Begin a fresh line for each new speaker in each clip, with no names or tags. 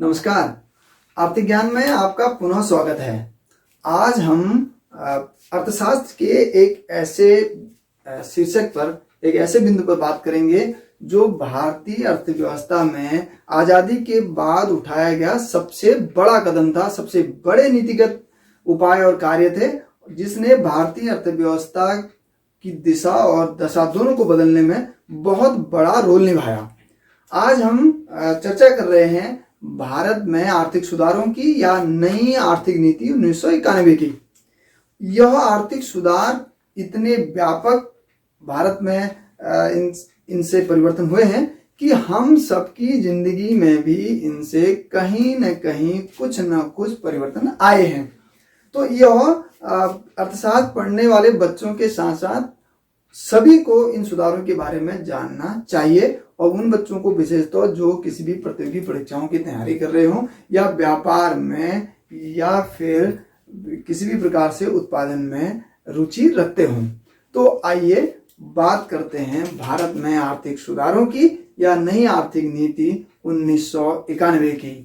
नमस्कार। आर्थिक ज्ञान में आपका पुनः स्वागत है। आज हम अर्थशास्त्र के एक ऐसे शीर्षक पर, एक ऐसे बिंदु पर बात करेंगे जो भारतीय अर्थव्यवस्था में आजादी के बाद उठाया गया सबसे बड़ा कदम था, सबसे बड़े नीतिगत उपाय और कार्य थे, जिसने भारतीय अर्थव्यवस्था की दिशा और दशा दोनों को बदलने में बहुत बड़ा रोल निभाया। आज हम चर्चा कर रहे हैं भारत में आर्थिक सुधारों की या नई आर्थिक नीति 1991 की। यह आर्थिक सुधार इतने व्यापक भारत में इनसे परिवर्तन हुए हैं कि हम सबकी जिंदगी में भी इनसे कहीं न कहीं कुछ न कुछ परिवर्तन आए हैं। तो यह अर्थशास्त्र पढ़ने वाले बच्चों के साथ साथ सभी को इन सुधारों के बारे में जानना चाहिए, और उन बच्चों को विशेषतः जो किसी भी प्रतियोगी परीक्षाओं की तैयारी कर रहे हों या व्यापार में या फिर किसी भी प्रकार से उत्पादन में रुचि रखते हों। तो आइए बात करते हैं भारत में आर्थिक सुधारों की या नई आर्थिक नीति 1991 की।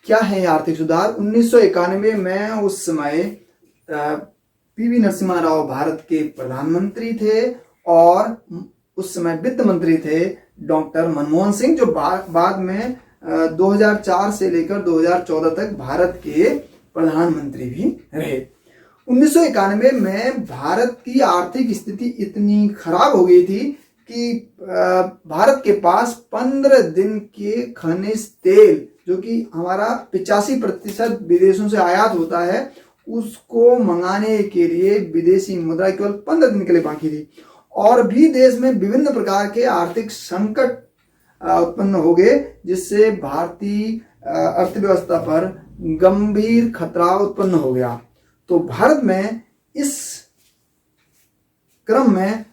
क्या है आर्थिक सुधार? 1991 में उस समय पीवी नरसिम्हा राव भारत के प्रधानमंत्री थे और उस समय वित्त मंत्री थे डॉक्टर मनमोहन सिंह, जो बाद में 2004 से लेकर 2014 तक भारत के प्रधानमंत्री भी रहे। 1991 में भारत की आर्थिक स्थिति इतनी खराब हो गई थी कि भारत के पास 15 दिन के खनिज तेल, जो कि हमारा 85% विदेशों से आयात होता है, उसको मंगाने के लिए विदेशी मुद्रा केवल 15 दिन के लिए बाकी थी। और भी देश में विभिन्न प्रकार के आर्थिक संकट उत्पन्न हो गए, जिससे भारतीय अर्थव्यवस्था पर गंभीर खतरा उत्पन्न हो गया। तो भारत में इस क्रम में,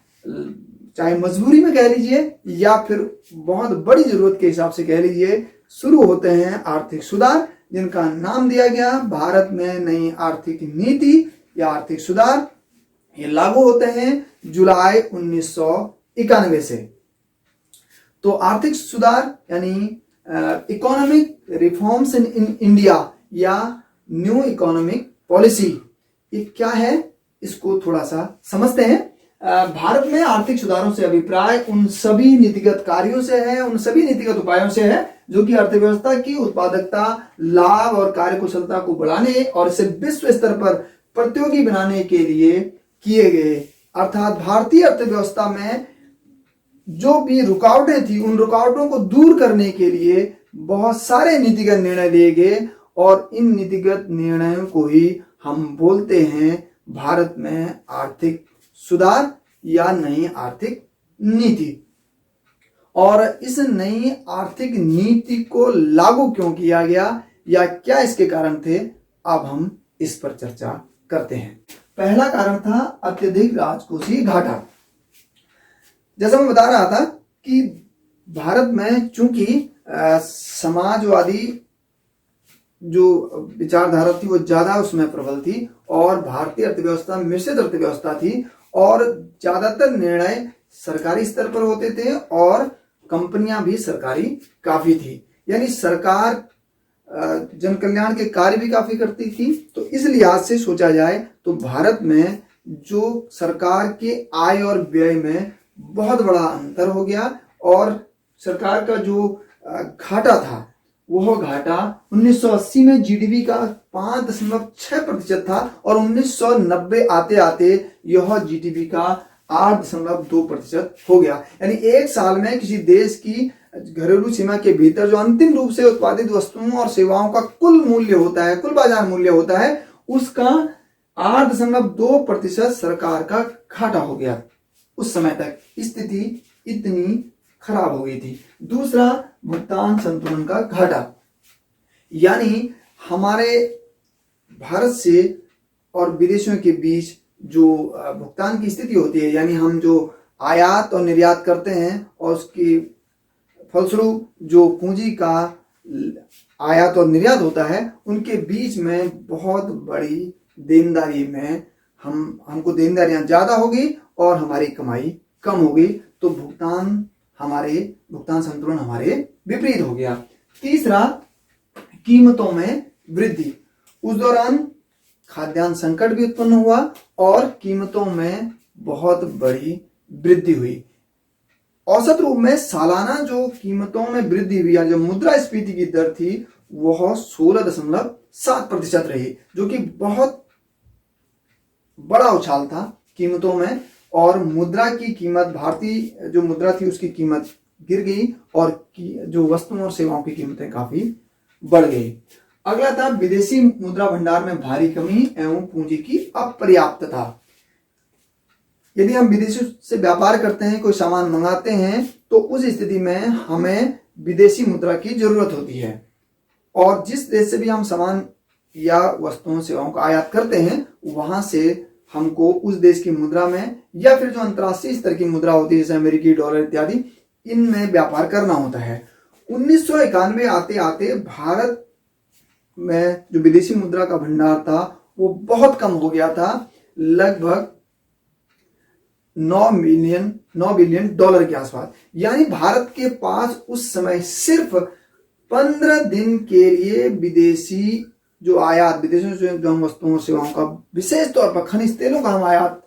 चाहे मजबूरी में कह लीजिए या फिर बहुत बड़ी जरूरत के हिसाब से कह लीजिए, शुरू होते हैं आर्थिक सुधार, जिनका नाम दिया गया भारत में नई आर्थिक नीति या आर्थिक सुधार। ये लागू होते हैं जुलाई 1991 से। तो आर्थिक सुधार यानी इकोनॉमिक रिफॉर्म्स इन इंडिया या न्यू इकोनॉमिक पॉलिसी, ये क्या है, इसको थोड़ा सा समझते हैं। भारत में आर्थिक सुधारों से अभिप्राय उन सभी नीतिगत कार्यों से है, उन सभी नीतिगत उपायों से है जो कि अर्थव्यवस्था की उत्पादकता, लाभ और कार्यकुशलता को बढ़ाने और इसे विश्व स्तर पर प्रतियोगी बनाने के लिए किए गए। अर्थात भारतीय अर्थव्यवस्था में जो भी रुकावटें थी, उन रुकावटों को दूर करने के लिए बहुत सारे नीतिगत निर्णय लिए गए, और इन नीतिगत निर्णयों को ही हम बोलते हैं भारत में आर्थिक सुधार या नई आर्थिक नीति। और इस नई आर्थिक नीति को लागू क्यों किया गया या क्या इसके कारण थे, अब हम इस पर चर्चा करते हैं। पहला कारण था अत्यधिक राजकोषीय घाटा। जैसा मैं बता रहा था कि भारत में चूंकि समाजवादी जो विचारधारा थी वो ज्यादा उसमें प्रबल थी, और भारतीय अर्थव्यवस्था मिश्रित अर्थव्यवस्था थी, और ज्यादातर निर्णय सरकारी स्तर पर होते थे और कंपनियां भी सरकारी काफी थी, यानी सरकार जन कल्याण के कार्य भी काफी करती थी। तो इस लिहाज से सोचा जाए तो भारत में जो सरकार के आय और व्यय में बहुत बड़ा अंतर हो गया, और सरकार का जो घाटा था वह घाटा 1980 में जीडीपी का 5.6% था, और 1990 आते आते यह जीडीपी का 8.2% हो गया। यानी एक साल में किसी देश की घरेलू सीमा के भीतर जो अंतिम रूप से उत्पादित वस्तुओं और सेवाओं का कुल मूल्य होता है, कुल बाजार मूल्य होता है, उसका 8.2% सरकार का घाटा हो गया। उस समय तक स्थिति इतनी खराब हो गई थी। दूसरा, भुगतान संतुलन का घाटा, यानी हमारे भारत से और विदेशों के बीच जो भुगतान की स्थिति होती है, यानी हम जो आयात और निर्यात करते हैं और उसकी फलस्वरूप जो पूंजी का आयात और निर्यात होता है, उनके बीच में बहुत बड़ी देनदारी में हमको देनदारियां ज्यादा होगी और हमारी कमाई कम होगी। तो भुगतान संतुलन हमारे विपरीत हो गया। तीसरा, कीमतों में वृद्धि। उस दौरान खाद्यान्न संकट भी उत्पन्न हुआ और कीमतों में बहुत बड़ी वृद्धि हुई। औसत रूप में सालाना जो कीमतों में वृद्धि हुई या जो मुद्रास्फीति की दर थी वह 16.7% रही, जो कि बहुत बड़ा उछाल था कीमतों में। और मुद्रा की कीमत, भारतीय जो मुद्रा थी उसकी कीमत गिर गई और जो वस्तुओं और सेवाओं की कीमतें काफी बढ़ गई। अगला था विदेशी मुद्रा भंडार में भारी कमी एवं पूंजी की अपर्याप्तता। यदि हम विदेशों से व्यापार करते हैं, कोई सामान मंगाते हैं, तो उस स्थिति में हमें विदेशी मुद्रा की जरूरत होती है। और जिस देश से भी हम सामान या वस्तुओं सेवाओं का आयात करते हैं वहां से हमको उस देश की मुद्रा में या फिर जो अंतर्राष्ट्रीय स्तर की मुद्रा होती है जैसे अमेरिकी डॉलर इत्यादि, इनमें व्यापार करना होता है। 1991 आते आते भारत में जो विदेशी मुद्रा का भंडार था वो बहुत कम हो गया था, लगभग 9 बिलियन डॉलर के आसपास। यानी भारत के पास उस समय सिर्फ 15 दिन के लिए विदेशी जो आयात, विदेशों से जो हम वस्तुओं सेवाओं का, विशेष तौर पर खनिज तेलों का हम आयात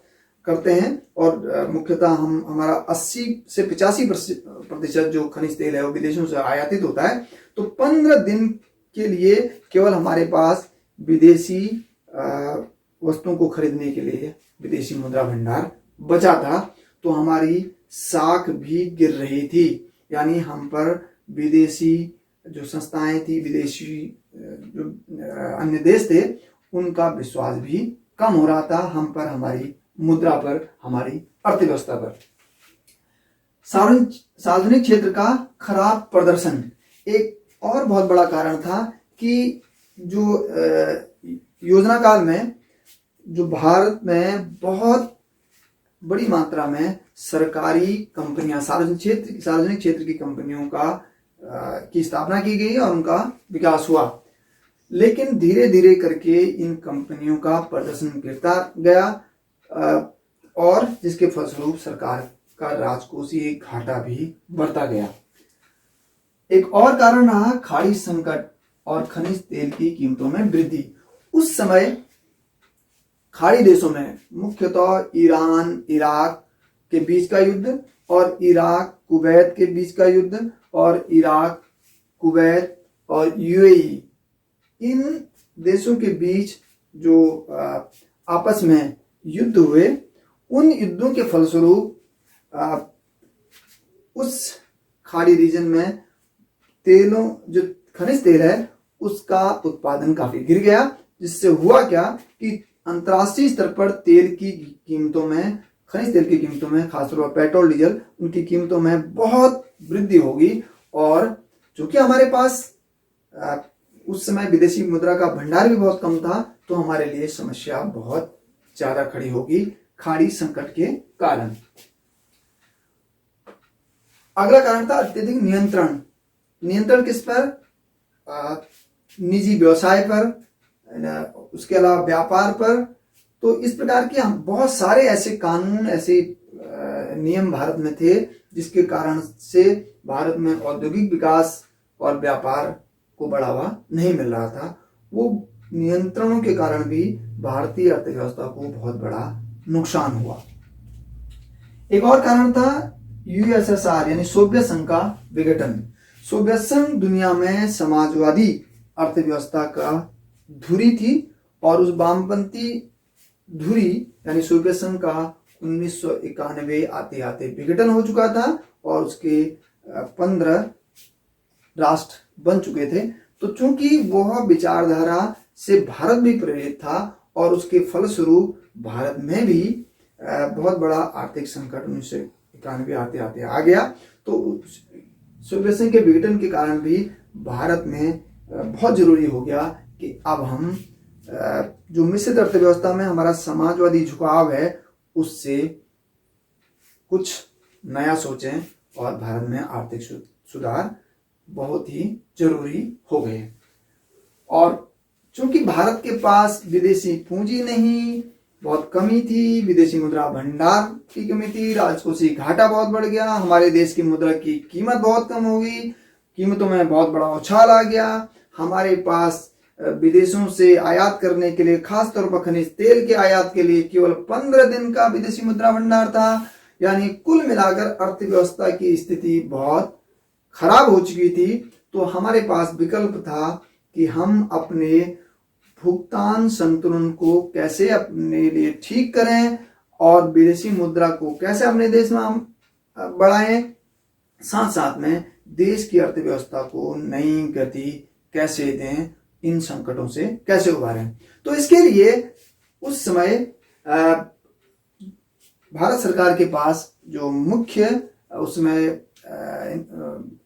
करते हैं और मुख्यतः हम हमारा 80 से 85% जो खनिज तेल है वो विदेशों से आयातित होता है। तो 15 दिन के लिए केवल हमारे पास विदेशी वस्तुओं को खरीदने के लिए विदेशी मुद्रा भंडार बचा था। तो हमारी साख भी गिर रही थी, यानी हम पर विदेशी जो संस्थाएं थी, विदेशी जो अन्य देश थे, उनका विश्वास भी कम हो रहा था हम पर, हमारी मुद्रा पर, हमारी अर्थव्यवस्था पर। सार्वजनिक क्षेत्र का खराब प्रदर्शन एक और बहुत बड़ा कारण था कि जो योजना काल में जो भारत में बहुत बड़ी मात्रा में सरकारी कंपनियां, सार्वजनिक क्षेत्र की कंपनियों की स्थापना की गई और उनका विकास हुआ। लेकिन धीरे धीरे करके इन कंपनियों का प्रदर्शन गिरता गया और जिसके फलस्वरूप सरकार का राजकोषीय घाटा भी बढ़ता गया। एक और कारण रहा खाड़ी संकट और खनिज तेल की कीमतों में वृद्धि। उस समय खाड़ी देशों में मुख्यतः ईरान इराक के बीच का युद्ध और इराक कुवैत के बीच का युद्ध और इराक कुवैत और यूएई, इन देशों के बीच जो आपस में युद्ध हुए, उन युद्धों के फलस्वरूप उस खाड़ी रीजन में तेलों, जो खनिज तेल है, उसका उत्पादन काफी गिर गया। जिससे हुआ क्या कि अंतर्राष्ट्रीय स्तर पर तेल की कीमतों में, खनिज तेल की कीमतों में, खासतौर पर पेट्रोल डीजल, उनकी कीमतों में बहुत वृद्धि होगी। और चूंकि हमारे पास उस समय विदेशी मुद्रा का भंडार भी बहुत कम था, तो हमारे लिए समस्या बहुत ज्यादा खड़ी होगी खाड़ी संकट के कारण। अगला कारण था अत्यधिक नियंत्रण। नियंत्रण किस पर? निजी व्यवसाय पर, उसके अलावा व्यापार पर। तो इस प्रकार के हम बहुत सारे ऐसे कानून, ऐसे नियम भारत में थे जिसके कारण से भारत में औद्योगिक विकास और व्यापार को बढ़ावा नहीं मिल रहा था। वो नियंत्रणों के कारण भी भारतीय अर्थव्यवस्था को बहुत बड़ा नुकसान हुआ। एक और कारण था यूएसएसआर यानी सोवियत संघ का विघटन। सोवियत संघ दुनिया में समाजवादी अर्थव्यवस्था का धुरी थी और उस वामपंथी धुरी यानी सोवियत संघ का 1991 आते आते विघटन हो चुका था और उसके 15 राष्ट्र बन चुके थे। तो चूंकि वह विचारधारा से भारत भी प्रेरित था और उसके फलस्वरूप भारत में भी बहुत बड़ा आर्थिक संकट 1991 आते आते आ गया। तो सोवियत संघ के विघटन के कारण भी भारत में बहुत जरूरी हो गया कि अब हम जो मिश्रित अर्थव्यवस्था में हमारा समाजवादी झुकाव है उससे कुछ नया सोचें और भारत में आर्थिक सुधार बहुत ही जरूरी हो गए। और चूंकि भारत के पास विदेशी पूंजी नहीं, बहुत कमी थी, विदेशी मुद्रा भंडार की कमी थी, राजकोषीय घाटा बहुत बढ़ गया, हमारे देश की मुद्रा की कीमत बहुत कम हो गई, कीमतों में बहुत बड़ा उछाल आ गया, हमारे पास विदेशों से आयात करने के लिए, खासतौर पर खनिज तेल के आयात के लिए केवल 15 दिन का विदेशी मुद्रा भंडार था। यानी कुल मिलाकर अर्थव्यवस्था की स्थिति बहुत खराब हो चुकी थी। तो हमारे पास विकल्प था कि हम अपने भुगतान संतुलन को कैसे अपने लिए ठीक करें और विदेशी मुद्रा को कैसे अपने देश में हम बढ़ाएं, साथ साथ में देश की अर्थव्यवस्था को नई गति कैसे दें, इन संकटों से कैसे उबारें। तो इसके लिए उस समय भारत सरकार के पास जो मुख्य उसमें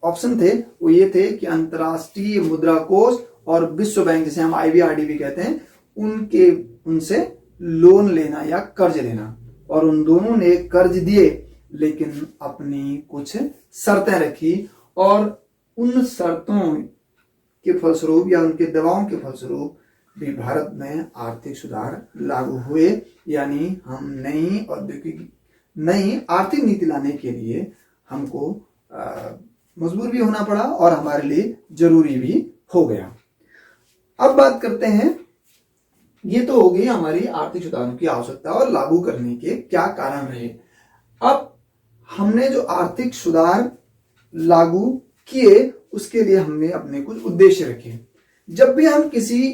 ऑप्शन थे वो ये थे कि अंतर्राष्ट्रीय मुद्रा कोष और विश्व बैंक, जिसे हम IBRD भी कहते हैं, उनसे लोन लेना या कर्ज लेना। और उन दोनों ने कर्ज दिए, लेकिन अपनी कुछ शर्तें रखी और उन शर्तों के फलस्वरूप या उनके दबाव के फलस्वरूप भी भारत में आर्थिक सुधार लागू हुए। यानी हम नई आर्थिक नीति लाने के लिए हमको मजबूर भी होना पड़ा और हमारे लिए जरूरी भी हो गया। अब बात करते हैं, ये तो हो गई हमारी आर्थिक सुधारों की आवश्यकता और लागू करने के क्या कारण रहे। अब हमने जो आर्थिक सुधार लागू किए उसके लिए हमने अपने कुछ उद्देश्य रखे। जब भी हम किसी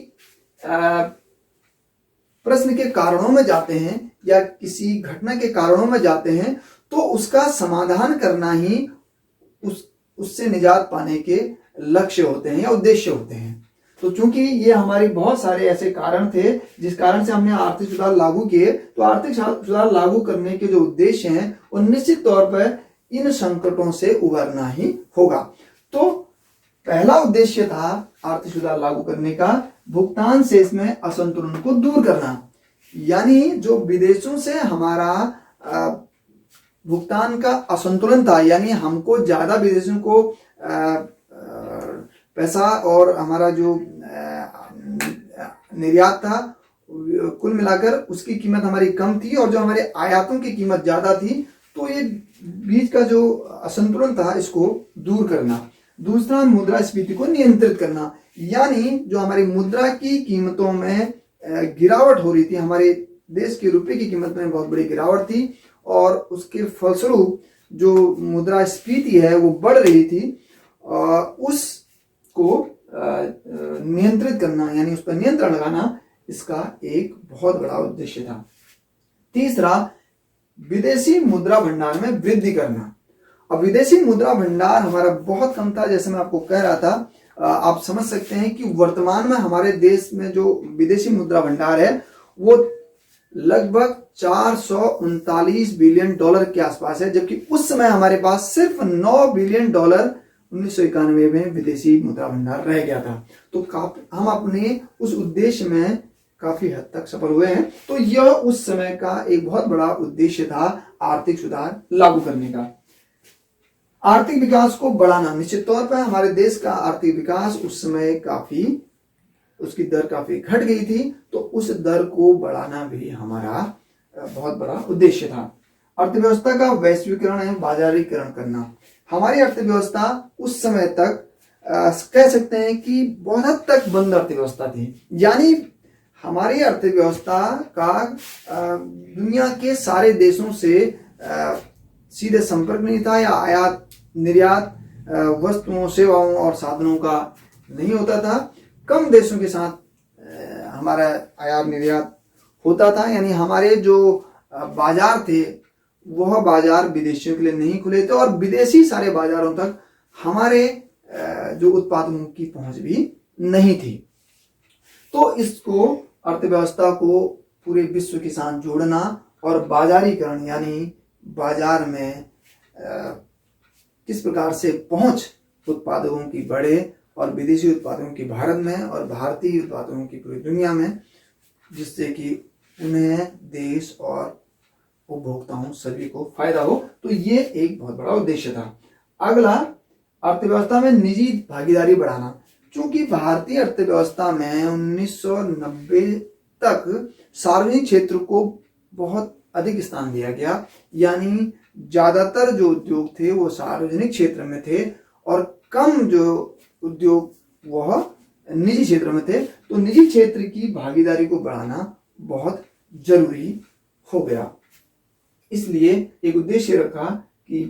प्रश्न के कारणों में जाते हैं या किसी घटना के कारणों में जाते हैं तो उसका समाधान करना ही उससे निजात पाने के लक्ष्य होते हैं या उद्देश्य होते हैं। तो चूंकि ये हमारे बहुत सारे ऐसे कारण थे जिस कारण से हमने आर्थिक सुधार लागू किए, तो आर्थिक सुधार लागू करने के जो उद्देश्य हैं वो निश्चित तौर पर इन संकटों से उबरना ही होगा। तो पहला उद्देश्य था आर्थिक सुधार लागू करने का भुगतान से इसमें असंतुलन को दूर करना। यानी जो विदेशों से हमारा भुगतान का असंतुलन था, यानी हमको ज्यादा विदेशों को पैसा और हमारा जो निर्यात था कुल मिलाकर उसकी कीमत हमारी कम थी और जो हमारे आयातों की कीमत ज्यादा थी, तो ये बीच का जो असंतुलन था इसको दूर करना। दूसरा, मुद्रास्फीति को नियंत्रित करना, यानी जो हमारी मुद्रा की कीमतों में गिरावट हो रही थी, हमारे देश के रुपए की कीमत में बहुत बड़ी गिरावट थी और उसके फलस्वरूप जो मुद्रास्फीति है वो बढ़ रही थी, उसको नियंत्रित करना यानी उस पर नियंत्रण लगाना, इसका एक बहुत बड़ा उद्देश्य था। तीसरा, विदेशी मुद्रा भंडार में वृद्धि करना। अब विदेशी मुद्रा भंडार हमारा बहुत कम था, जैसे मैं आपको कह रहा था। आप समझ सकते हैं कि वर्तमान में हमारे देश में जो विदेशी मुद्रा भंडार है वो लगभग 439 बिलियन डॉलर के आसपास है, जबकि उस समय हमारे पास सिर्फ 9 बिलियन डॉलर 1991 में विदेशी मुद्रा भंडार रह गया था। तो हम अपने उस उद्देश्य में काफी हद तक सफल हुए हैं। तो यह उस समय का एक बहुत बड़ा उद्देश्य था आर्थिक सुधार लागू करने का। आर्थिक विकास को बढ़ाना, निश्चित तौर पर हमारे देश का आर्थिक विकास उस समय उसकी दर काफी घट गई थी, तो उस दर को बढ़ाना भी हमारा बहुत बड़ा उद्देश्य था। अर्थव्यवस्था का वैश्वीकरण एवं बाजारीकरण करना। हमारी अर्थव्यवस्था उस समय तक कह सकते हैं कि बहुत हद तक बंद अर्थव्यवस्था थी, यानी हमारी अर्थव्यवस्था का दुनिया के सारे देशों से सीधे संपर्क नहीं था या आयात निर्यात वस्तुओं, सेवाओं और साधनों का नहीं होता था। कम देशों के साथ हमारा आयात निर्यात होता था, यानी हमारे जो बाजार थे वह बाजार विदेशियों के लिए नहीं खुले थे और विदेशी सारे बाजारों तक हमारे जो उत्पादों की पहुंच भी नहीं थी। तो इसको अर्थव्यवस्था को पूरे विश्व के साथ जोड़ना और बाजारीकरण यानी बाजार में किस प्रकार से पहुंच उत्पादों की बढ़े और विदेशी उत्पादों की भारत में और भारतीय उत्पादों की पूरी दुनिया में, जिससे कि उन्हें, देश और उपभोक्ताओं सभी को फायदा हो। तो ये एक बहुत बड़ा उद्देश्य था। अगला, अर्थव्यवस्था में निजी भागीदारी बढ़ाना। चूंकि भारतीय अर्थव्यवस्था में 1990 तक सार्वजनिक क्षेत्र को बहुत अधिक स्थान दिया गया, यानी ज्यादातर जो उद्योग थे वो सार्वजनिक क्षेत्र में थे और कम जो उद्योग वह निजी क्षेत्र में थे, तो निजी क्षेत्र की भागीदारी को बढ़ाना बहुत जरूरी हो गया। इसलिए एक उद्देश्य रखा कि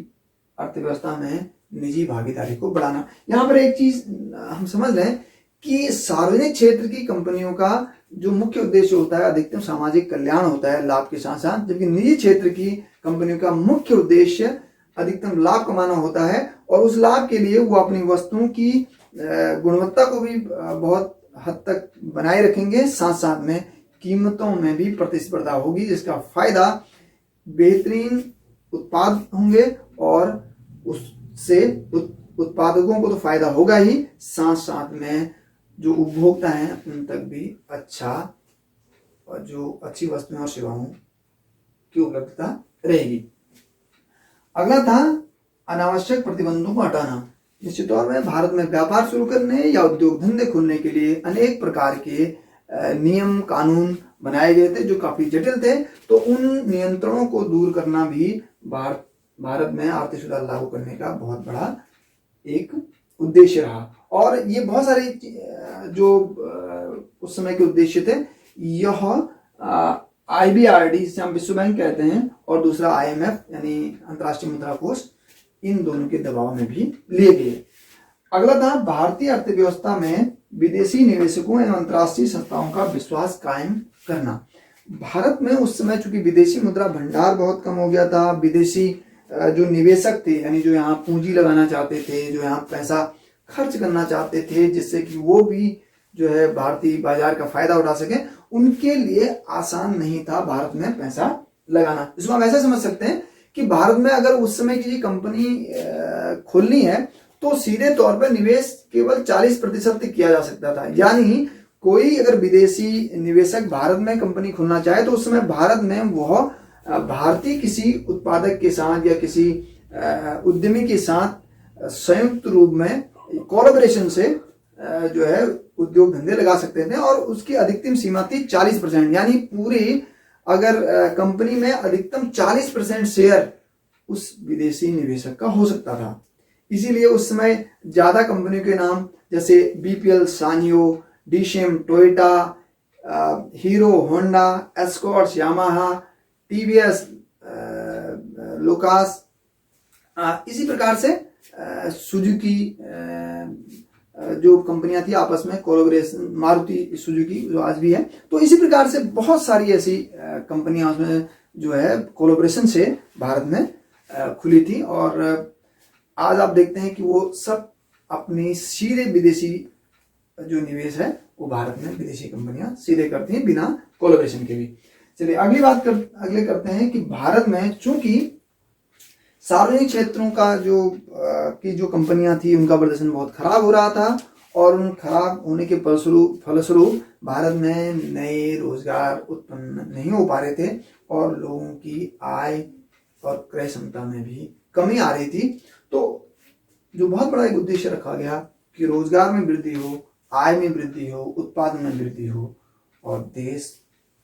अर्थव्यवस्था में निजी भागीदारी को बढ़ाना। यहाँ पर एक चीज हम समझ लें कि सार्वजनिक क्षेत्र की कंपनियों का जो मुख्य उद्देश्य होता है अधिकतम सामाजिक कल्याण होता है लाभ के साथ साथ, जबकि निजी क्षेत्र की कंपनियों का मुख्य उद्देश्य अधिकतम लाभ कमाना होता है, और उस लाभ के लिए वो अपनी वस्तुओं की गुणवत्ता को भी बहुत हद तक बनाए रखेंगे, साथ साथ में कीमतों में भी प्रतिस्पर्धा होगी, जिसका फायदा बेहतरीन उत्पाद होंगे और उससे उत्पादकों को तो फायदा होगा ही, साथ साथ में जो उपभोक्ता हैं उन तक भी अच्छा और जो अच्छी वस्तुएं और सेवाओं की उपलब्धता रहेगी। अगला था अनावश्यक प्रतिबंधों को हटाना। निश्चित तौर में भारत में व्यापार शुरू करने या उद्योग धंधे खोलने के लिए अनेक प्रकार के नियम कानून बनाए गए थे जो काफी जटिल थे, तो उन नियंत्रणों को दूर करना भी भारत में आर्थिक सुधार लागू करने का बहुत बड़ा एक उद्देश्य रहा। और ये बहुत सारे जो उस समय के उद्देश्य थे, यह IBRD जिसे हम विश्व बैंक कहते हैं और दूसरा IMF यानी अंतर्राष्ट्रीय मुद्रा कोष, इन दोनों के दबाव में भी लिए गए। अगला था भारतीय अर्थव्यवस्था में विदेशी निवेशकों एवं अंतर्राष्ट्रीय संस्थाओं का विश्वास कायम करना। भारत में उस समय चूंकि विदेशी मुद्रा भंडार बहुत कम हो गया था, विदेशी जो निवेशक थे यानी जो यहाँ पूंजी लगाना चाहते थे, जो यहाँ पैसा खर्च करना चाहते थे जिससे कि वो भी जो है भारतीय बाजार का फायदा उठा सके, उनके लिए आसान नहीं था भारत में पैसा लगाना। इसको हम ऐसा समझ सकते हैं कि भारत में अगर उस समय किसी कंपनी खोलनी है तो सीधे तौर पर निवेश केवल 40% किया जा सकता था, यानी कोई अगर विदेशी निवेशक भारत में कंपनी खोलना चाहे तो उस समय भारत में वह भारतीय किसी उत्पादक के साथ या किसी उद्यमी के साथ संयुक्त रूप में कोलैबोरेशन से जो है उद्योग धंधे लगा सकते थे, और उसकी अधिकतम सीमा थी 40%, यानी पूरी अगर कंपनी में अधिकतम 40% शेयर उस विदेशी निवेशक का हो सकता था। इसीलिए उस समय ज्यादा कंपनियों के नाम जैसे BPL, सानियो, डीशेम, Toyota, Hero, Honda, Escorts, Yamaha, TVS, Lucas, इसी प्रकार से सुजुकी जो कंपनियां थी आपस में कोलैबोरेशन, मारुति सुजुकी जो आज भी है, तो इसी प्रकार से बहुत सारी ऐसी कंपनियां उसमें जो है कोलैबोरेशन से भारत में खुली थी, और आज आप देखते हैं कि वो सब अपनी सीधे विदेशी जो निवेश है वो भारत में विदेशी कंपनियां सीधे करती हैं बिना कोलैबोरेशन के भी। चलिए अगले करते हैं कि भारत में चूंकि सार्वजनिक क्षेत्रों का जो कंपनियां थी उनका प्रदर्शन बहुत खराब हो रहा था, और उन खराब होने के फलस्वरूप भारत में नए रोजगार उत्पन्न नहीं हो पा रहे थे और लोगों की आय और क्रय क्षमता में भी कमी आ रही थी। तो जो बहुत बड़ा एक उद्देश्य रखा गया कि रोजगार में वृद्धि हो, आय में वृद्धि हो, उत्पादन में वृद्धि हो और देश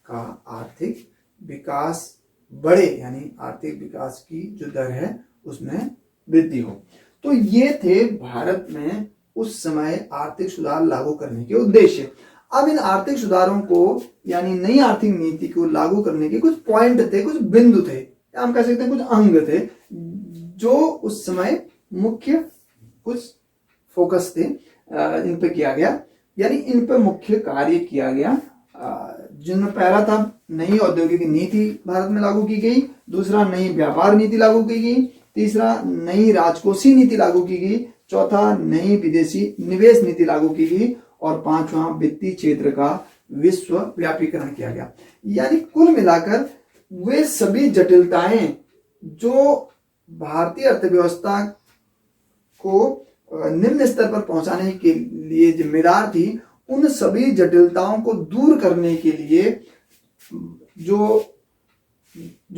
का आर्थिक विकास बढ़े, यानी आर्थिक विकास की जो दर है उसमें वृद्धि हो। तो ये थे भारत में उस समय आर्थिक सुधार लागू करने के उद्देश्य। अब इन आर्थिक सुधारों को यानी नई आर्थिक नीति को लागू करने के कुछ पॉइंट थे, कुछ बिंदु थे, हम कह सकते हैं कुछ अंग थे जो उस समय मुख्य कुछ फोकस थे, इन पे किया गया, यानी इन पे मुख्य कार्य किया गया, जिनमें पहला था नई औद्योगिक नीति भारत में लागू की गई, दूसरा नई व्यापार नीति लागू की गई, तीसरा नई राजकोषीय नीति लागू की गई, चौथा नई विदेशी निवेश नीति लागू की गई, और पांचवा वित्तीय क्षेत्र का विश्व व्यापीकरण किया गया। यानी कुल मिलाकर वे सभी जटिलताएं जो भारतीय अर्थव्यवस्था को निम्न स्तर पर पहुंचाने के लिए जिम्मेदार थी, उन सभी जटिलताओं को दूर करने के लिए जो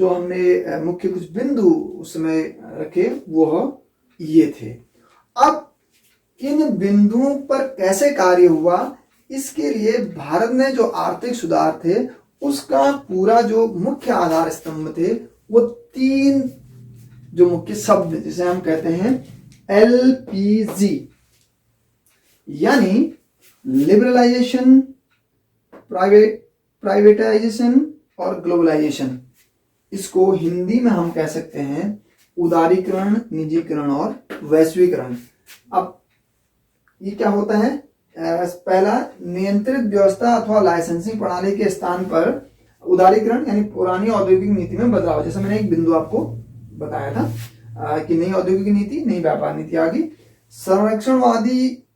हमने मुख्य कुछ बिंदु उसमें रखे वो ये थे। अब इन बिंदुओं पर कैसे कार्य हुआ, इसके लिए भारत में जो आर्थिक सुधार थे उसका पूरा जो मुख्य आधार स्तंभ थे वो तीन जो मुख्य शब्द जिसे हम कहते हैं LPG, यानी लिबरलाइजेशन, प्राइवेटाइजेशन और ग्लोबलाइजेशन। इसको हिंदी में हम कह सकते हैं उदारीकरण, निजीकरण और वैश्वीकरण। अब ये क्या होता है? पहला, नियंत्रित व्यवस्था अथवा लाइसेंसिंग प्रणाली के स्थान पर उदारीकरण यानी पुरानी औद्योगिक नीति में बदलाव। जैसे मैंने एक बिंदु आपको बताया था कि नई औद्योगिक नीति, नई व्यापार नीति आ गई। संरक्षणवादी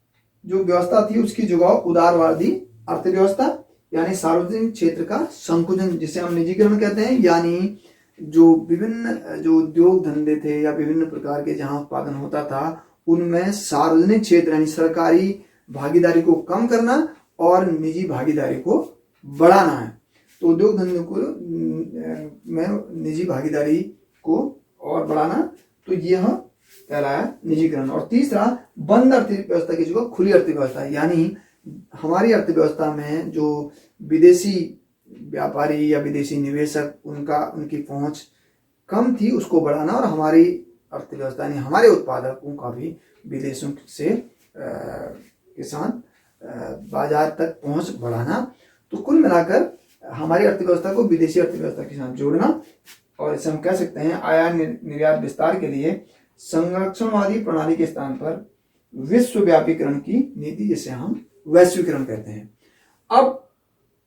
जो व्यवस्था थी उसकी जगह उदारवादी अर्थव्यवस्था यानी सार्वजनिक क्षेत्र का संकुचन, जिसे हम निजीकरण कहते हैं। यानी जो विभिन्न जो उद्योग धंधे थे या विभिन्न प्रकार के जहां उत्पादन होता था उनमें सार्वजनिक क्षेत्र यानी सरकारी भागीदारी को कम करना और निजी भागीदारी को बढ़ाना है। तो उद्योग धंधे को में निजी भागीदारी को और बढ़ाना, तो यह कहलाया निजीकरण। और तीसरा, बंद अर्थव्यवस्था की जगह खुली अर्थव्यवस्था, यानी हमारी अर्थव्यवस्था में जो विदेशी व्यापारी या विदेशी निवेशक उनकी पहुंच कम थी उसको बढ़ाना और हमारी अर्थव्यवस्था यानी हमारे उत्पादकों का भी विदेशों से किसान बाजार तक पहुंच बढ़ाना। तो कुल मिलाकर हमारी अर्थव्यवस्था को विदेशी अर्थव्यवस्था के साथ जोड़ना, और इसे हम कह सकते हैं आयात निर्यात विस्तार के लिए संरक्षणवादी प्रणाली के स्थान पर विश्वव्यापीकरण की नीति, जिसे हम वैश्वीकरण कहते हैं। अब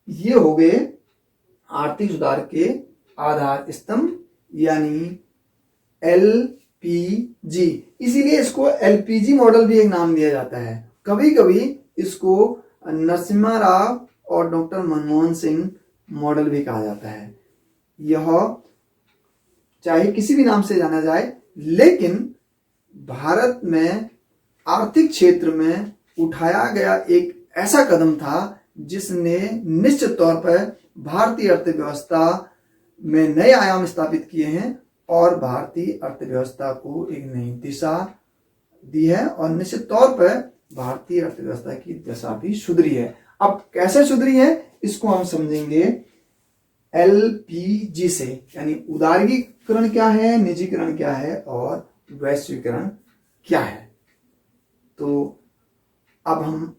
ये हो गए आर्थिक सुधार के आधार स्तंभ यानी LPG। इसीलिए इसको LPG मॉडल भी एक नाम दिया जाता है। कभी कभी इसको नरसिम्हा राव और डॉक्टर मनमोहन सिंह मॉडल भी कहा जाता है। यह चाहे किसी भी नाम से जाना जाए, लेकिन भारत में आर्थिक क्षेत्र में उठाया गया एक ऐसा कदम था जिसने निश्चित तौर पर भारतीय अर्थव्यवस्था में नए आयाम स्थापित किए हैं और भारतीय अर्थव्यवस्था को एक नई दिशा दी है, और निश्चित तौर पर भारतीय अर्थव्यवस्था की दशा भी सुधरी है। अब कैसे सुधरी है इसको हम समझेंगे LPG से, यानी उदारीकरण क्या है, निजीकरण क्या है और वैश्वीकरण क्या है। तो अब हम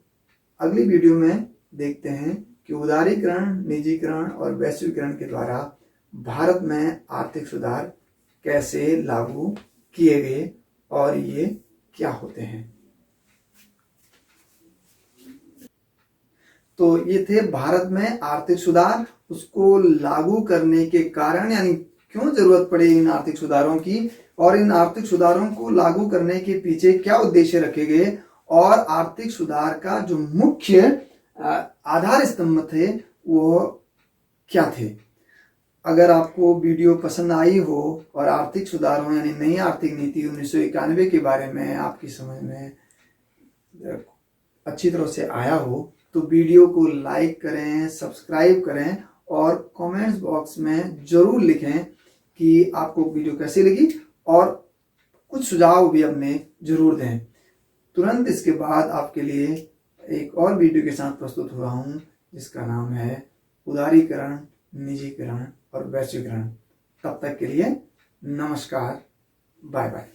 अगली वीडियो में देखते हैं कि उदारीकरण, निजीकरण और वैश्वीकरण के द्वारा भारत में आर्थिक सुधार कैसे लागू किए गए और ये क्या होते हैं। तो ये थे भारत में आर्थिक सुधार, उसको लागू करने के कारण यानी क्यों जरूरत पड़ी इन आर्थिक सुधारों की, और इन आर्थिक सुधारों को लागू करने के पीछे क्या उद्देश्य रखे गए, और आर्थिक सुधार का जो मुख्य आधार स्तंभ थे वो क्या थे। अगर आपको वीडियो पसंद आई हो और आर्थिक सुधारों यानी नई आर्थिक नीति 1991 के बारे में आपकी समझ में अच्छी तरह से आया हो तो वीडियो को लाइक करें, सब्सक्राइब करें और कमेंट्स बॉक्स में जरूर लिखें कि आपको वीडियो कैसी लगी, और कुछ सुझाव भी अपने जरूर दें। तुरंत इसके बाद आपके लिए एक और वीडियो के साथ प्रस्तुत हो रहा हूँ जिसका नाम है उदारीकरण, निजीकरण और वैश्वीकरण। तब तक के लिए नमस्कार, बाय बाय।